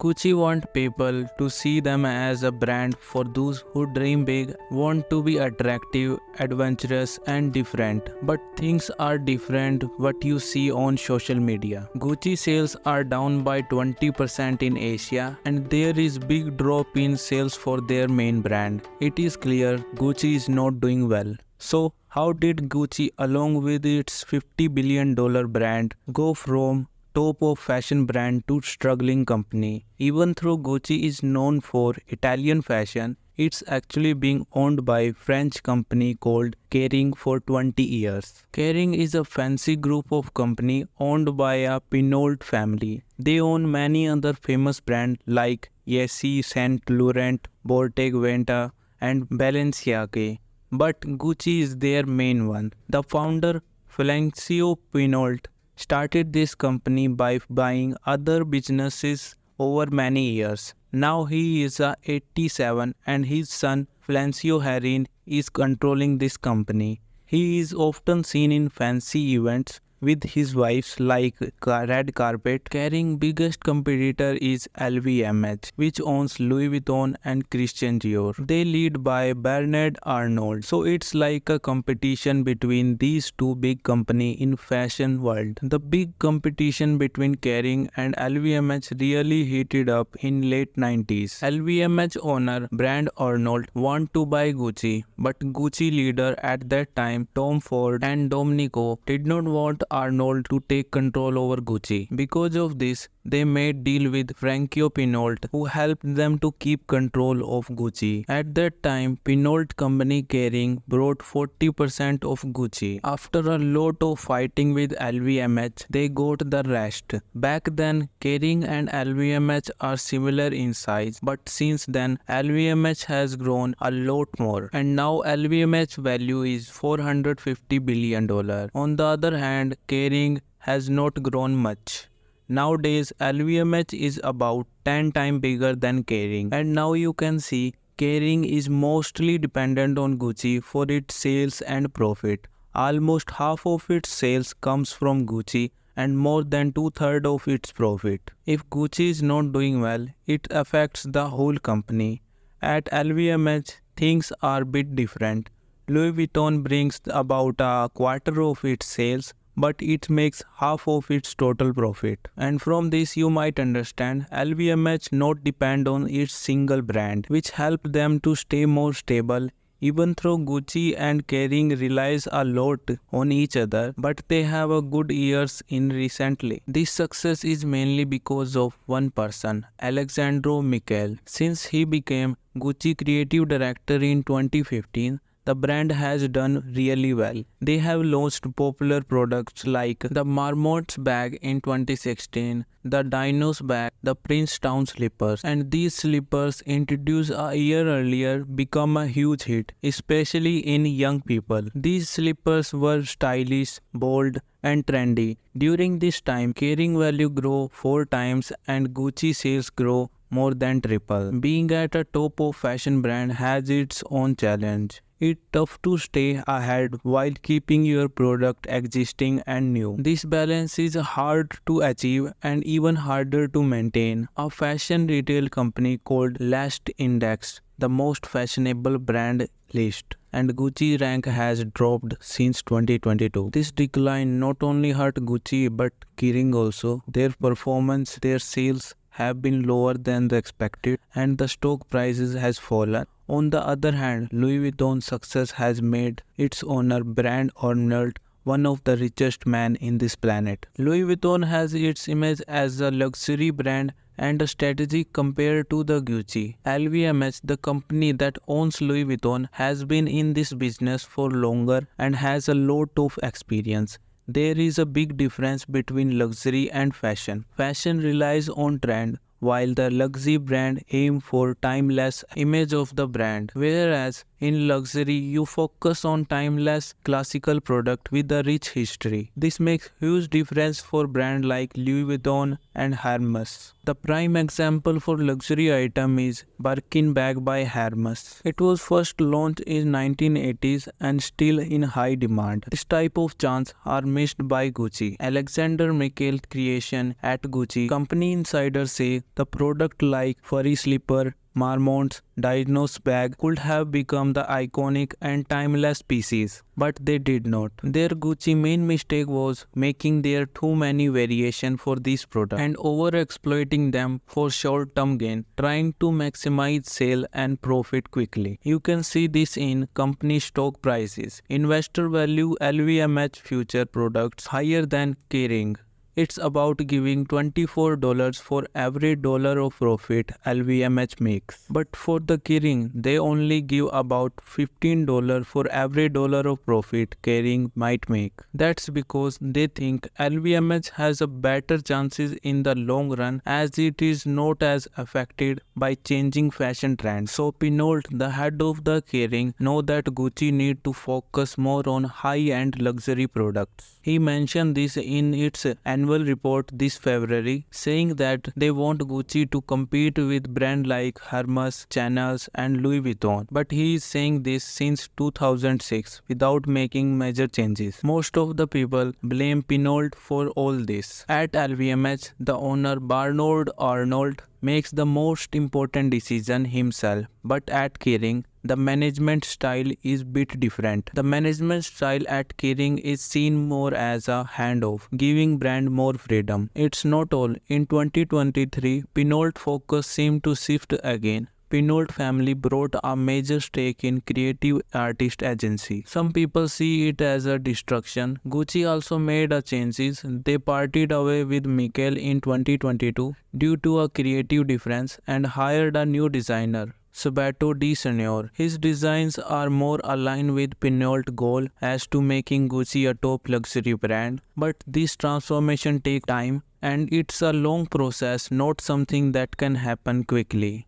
Gucci want people to see them as a brand for those who dream big, want to be attractive, adventurous and different. But things are different what you see on social media. Gucci sales are down by 20% in Asia and there is big drop in sales for their main brand. It is clear Gucci is not doing well. So how did Gucci along with its $50 billion brand go from top of fashion brand to struggling company? Even though Gucci is known for Italian fashion, it's actually being owned by French company called Kering for 20 years. Kering is a fancy group of company owned by a Pinault family. They own many other famous brands like Yessi, Saint Laurent, Bottega Veneta and Balenciaga. But Gucci is their main one. The founder, Fabrizio Pinault, started this company by buying other businesses over many years. Now he is 87 and his son Fabrizio Herin is controlling this company. He is often seen in fancy events with his wives like red carpet. Kering biggest competitor is LVMH, which owns Louis Vuitton and Christian Dior. They lead by Bernard Arnault. So it's like a competition between these two big companies in fashion world. The big competition between Kering and LVMH really heated up in late 90s. LVMH owner Brand Arnault want to buy Gucci, but Gucci leader at that time Tom Ford and Domenico did not want Arnold to take control over Gucci. Because of this, they made deal with Franco Pinault, who helped them to keep control of Gucci. At that time, Pinault company Kering brought 40% of Gucci. After a lot of fighting with LVMH, they got the rest. Back then, Kering and LVMH are similar in size, but since then, LVMH has grown a lot more. And now LVMH value is $450 billion. On the other hand, Kering has not grown much. Nowadays, LVMH is about 10 times bigger than Kering. And now you can see Kering is mostly dependent on Gucci for its sales and profit. Almost half of its sales comes from Gucci and more than 2/3 of its profit. If Gucci is not doing well, it affects the whole company. At LVMH, things are a bit different. Louis Vuitton brings about a quarter of its sales, but it makes half of its total profit. And from this you might understand LVMH not depend on its single brand, which helped them to stay more stable. Even though Gucci and Kering relies a lot on each other, but they have a good years in recently. This success is mainly because of one person, Alexandro Michel. Since he became Gucci creative director in 2015, the brand has done really well. They have launched popular products like the Marmot's bag in 2016, the Dinos bag, the Princetown slippers, and these slippers introduced a year earlier become a huge hit, especially in young people. These slippers were stylish, bold, and trendy. During this time, Kering value grew 4 times and Gucci sales grow more than triple. Being at a top of fashion brand has its own challenge. It's tough to stay ahead while keeping your product existing and new. This balance is hard to achieve and even harder to maintain. A fashion retail company called Last Index, the most fashionable brand list, and Gucci rank has dropped since 2022. This decline not only hurt Gucci but Kering also. Their performance, their sales have been lower than the expected and the stock prices has fallen. On the other hand, Louis Vuitton's success has made its owner Brand Arnault one of the richest men in this planet. Louis Vuitton has its image as a luxury brand and a strategy compared to the Gucci. LVMH, the company that owns Louis Vuitton, has been in this business for longer and has a lot of experience. There is a big difference between luxury and fashion. Fashion relies on trend, while the luxury brand aim for timeless image of the brand. Whereas In luxury, you focus on timeless, classical product with a rich history. This makes huge difference for brands like Louis Vuitton and Hermes. The prime example for luxury item is Birkin bag by Hermes. It was first launched in 1980s and still in high demand. This type of chance are missed by Gucci. Alexander McQueen creation at Gucci. Company insiders say the product like furry slipper, Marmont's Dinos bag could have become the iconic and timeless pieces, but they did not. Their Gucci main mistake was making there too many variation for this product and over-exploiting them for short-term gain, trying to maximize sale and profit quickly. You can see this in company stock prices. Investor value LVMH future products higher than Kering. It's about giving $24 for every dollar of profit LVMH makes. But for the Kering, they only give about $15 for every dollar of profit Kering might make. That's because they think LVMH has a better chances in the long run as it is not as affected by changing fashion trends. So Pinault, the head of the Kering, know that Gucci need to focus more on high-end luxury products. He mentioned this in its annual report this February, saying that they want Gucci to compete with brands like Hermes, Chanel and Louis Vuitton. But he is saying this since 2006 without making major changes. Most of the people blame Pinault for all this. At LVMH, the owner Bernard Arnault makes the most important decision himself, but at Kering, the management style is bit different. The management style at Kering is seen more as a handoff, giving brand more freedom. It's not all. In 2023, Pinault focus seemed to shift again. Pinault family brought a major stake in creative artist agency. Some people see it as a distraction. Gucci also made a changes. They parted away with Michael in 2022 due to a creative difference and hired a new designer, Sabato Di Signore. His designs are more aligned with Pinault's goal as to making Gucci a top luxury brand. But this transformation takes time and it's a long process, not something that can happen quickly.